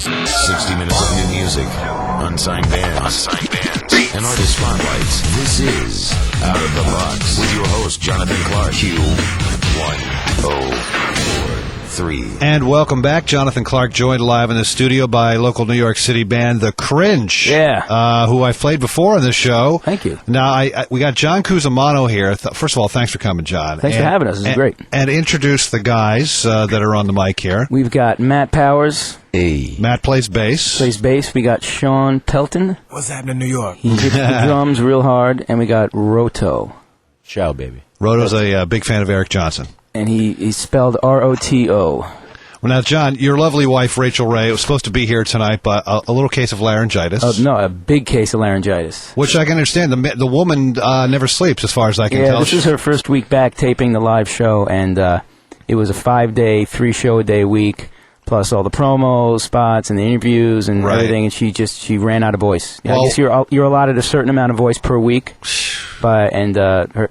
60 minutes of new music, unsigned bands, and artist spotlights. This is Out of the Box with your host, Jonathan Clarke. Q1043. And welcome back. Jonathan Clarke, joined live in the studio by local New York City band The Cringe. Yeah. Who I've played before on this show. Thank you. Now, we got John Cusimano here. First of all, thanks for coming, John. Thanks for having us. This is great. And introduce the guys that are on the mic here. We've got Matt Powers. Hey. Matt plays bass. We got Sean Pelton. What's happening in New York? He hits the drums real hard. And we got Roto. Ciao, baby. Roto's a big fan of Eric Johnson. And he's spelled R-O-T-O. Well, now, John, your lovely wife, Rachel Ray, was supposed to be here tonight, but a little case of laryngitis. No, a big case of laryngitis. Which I can understand. The woman never sleeps, as far as I can tell. Yeah, this is her first week back taping the live show, and it was a 5-day, 3-show-a-day week, plus all the promos, spots, and the interviews, and everything, and she ran out of voice. Well, I guess you're allotted a certain amount of voice per week. Well, I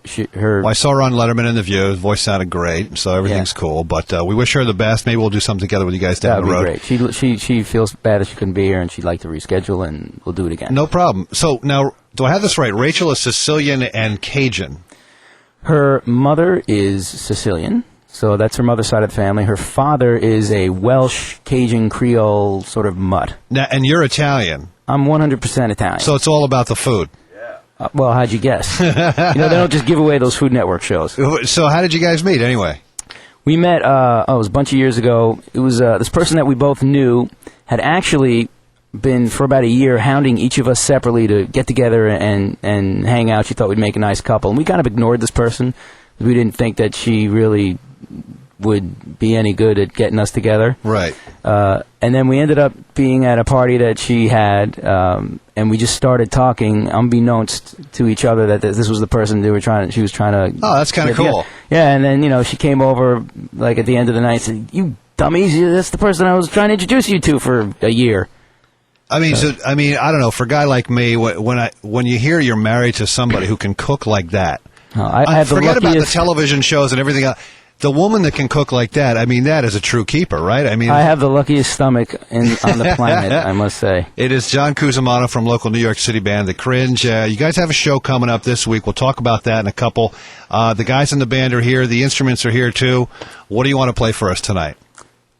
saw her on Letterman in The View. Her voice sounded great, so everything's cool. But we wish her the best. Maybe we'll do something together with you guys down the road. That would be great. She feels bad that she couldn't be here, and she'd like to reschedule, and we'll do it again. No problem. So now, do I have this right? Rachel is Sicilian and Cajun. Her mother is Sicilian, so that's her mother's side of the family. Her father is a Welsh, Cajun, Creole sort of mutt. Now, and you're Italian. I'm 100% Italian. So it's all about the food. Well, how'd you guess? They don't just give away those Food Network shows. So how did you guys meet, anyway? We met, it was a bunch of years ago. It was this person that we both knew had actually been, for about a year, hounding each of us separately to get together and hang out. She thought we'd make a nice couple. And we kind of ignored this person. We didn't think that she really would be any good at getting us together. Right. And then we ended up being at a party that she had, and we just started talking, unbeknownst to each other, that this was the person she was trying to... Oh, that's kind of cool. Yeah, and then, she came over, like, at the end of the night and said, "You dummies, that's the person I was trying to introduce you to for a year." I mean, I don't know, for a guy like me, when you hear you're married to somebody who can cook like that, forget about the television shows and everything else. The woman that can cook like that, I mean, that is a true keeper, right? I have the luckiest stomach on the planet, I must say. It is John Cusimano from local New York City band, The Cringe. You guys have a show coming up this week. We'll talk about that in a couple. The guys in the band are here. The instruments are here, too. What do you want to play for us tonight?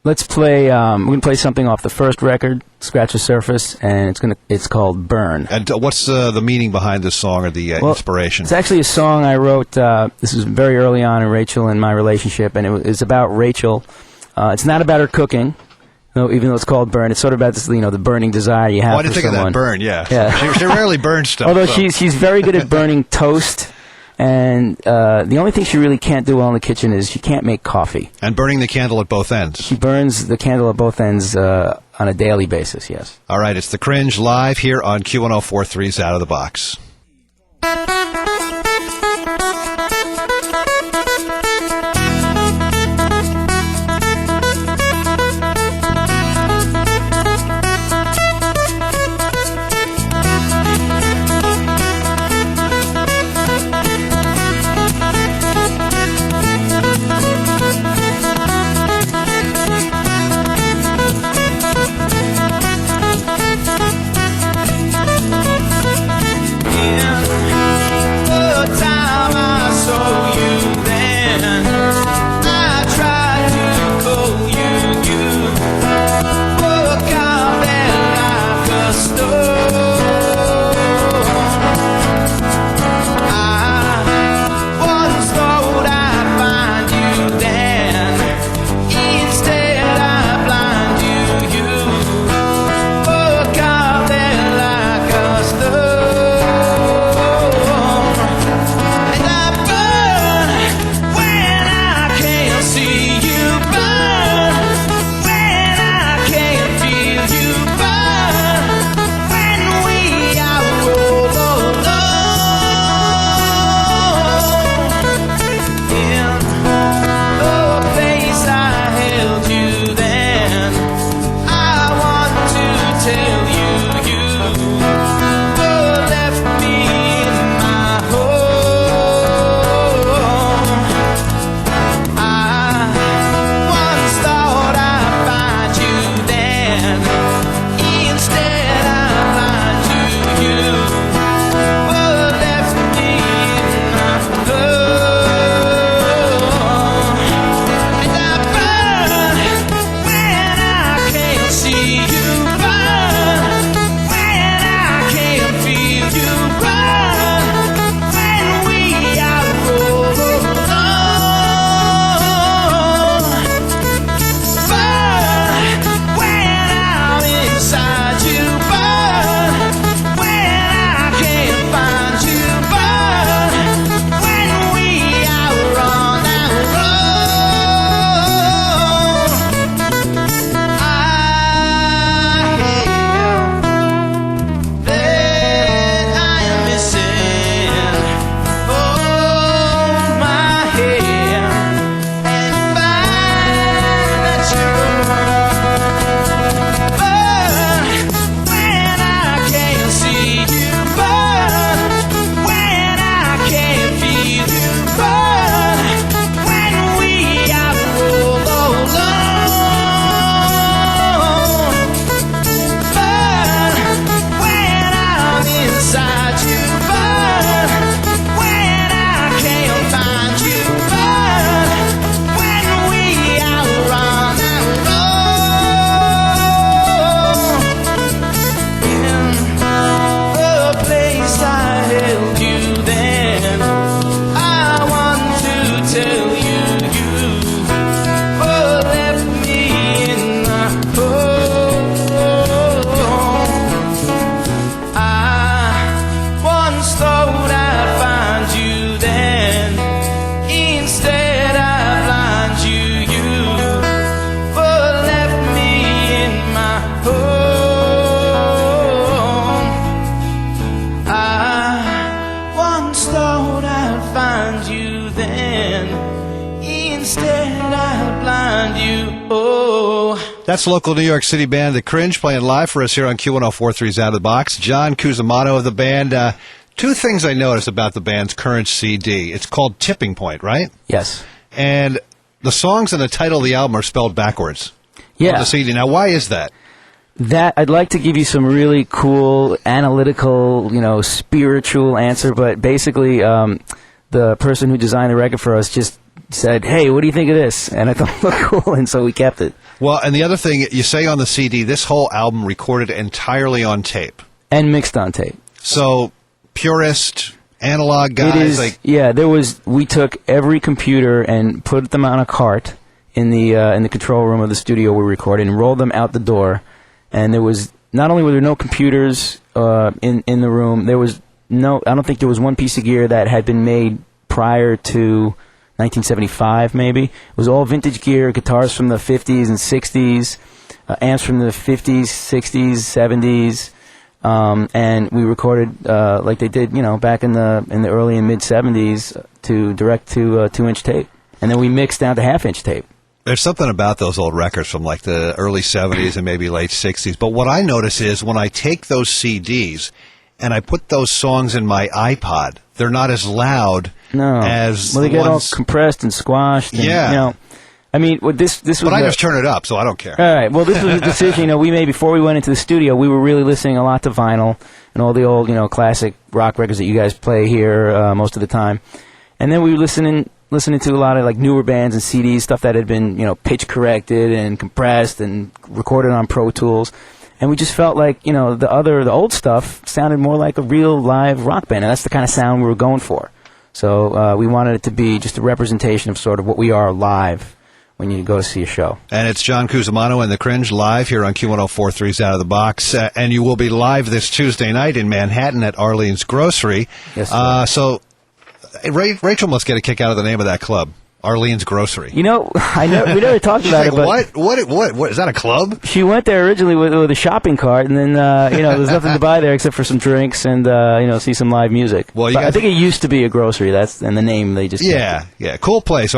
Let's play, we're going to play something off the first record, Scratch the Surface, and it's called Burn. And what's the meaning behind this song, or the inspiration? It's actually a song I wrote, this was very early on in Rachel and my relationship, and it's about Rachel. It's not about her cooking, even though it's called Burn. It's sort of about this, the burning desire you have for someone. I didn't think of that, burn, yeah. She rarely burns stuff. Although she's very good at burning toast. And the only thing she really can't do well in the kitchen is she can't make coffee. And burning the candle at both ends. She burns the candle at both ends on a daily basis, yes. All right, it's The Cringe live here on Q1043's Out of the Box. That's local New York City band The Cringe playing live for us here on Q1043's Out of the Box. John Cusimano of the band. Two things I noticed about the band's current CD. It's called Tipping Point, right? Yes. And the songs and the title of the album are spelled backwards. Yeah. On the CD. Now, why is that? That I'd like to give you some really cool, analytical, spiritual answer, but basically, the person who designed the record for us just said, "Hey, what do you think of this?" And I thought it looked cool, and so we kept it. Well, and the other thing, you say on the CD, this whole album recorded entirely on tape. And mixed on tape. So, purist, analog guys. We took every computer and put them on a cart in the control room of the studio we recorded and rolled them out the door. And there was, not only were there no computers in the room, there was I don't think there was one piece of gear that had been made prior to 1975, maybe. It was all vintage gear, guitars from the 50s and 60s, amps from the 50s, 60s, 70s, and we recorded like they did, back in the early and mid 70s direct to 2-inch tape, and then we mixed down to half-inch tape. There's something about those old records from like the early 70s and maybe late 60s. But what I notice is when I take those CDs and I put those songs in my iPod, they're not as loud as they get ones... all compressed and squashed. And, yeah. I mean, this was... But I just turn it up, so I don't care. All right. Well, this was a decision we made before we went into the studio. We were really listening a lot to vinyl and all the old, classic rock records that you guys play here most of the time. And then we were listening to a lot of like newer bands and CDs, stuff that had been, pitch corrected and compressed and recorded on Pro Tools. And we just felt like, the old stuff sounded more like a real live rock band. And that's the kind of sound we were going for. So we wanted it to be just a representation of sort of what we are live when you go to see a show. And it's John Cusimano and The Cringe live here on Q1043's Out of the Box. And you will be live this Tuesday night in Manhattan at Arlene's Grocery. Yes, so Rachel must get a kick out of the name of that club. Arlene's Grocery. We never talked about it. But what? Is that a club? She went there originally with a shopping cart, and then, there's nothing to buy there except for some drinks and, see some live music. Well, I think it used to be a grocery. And the name they just... Yeah, cool place.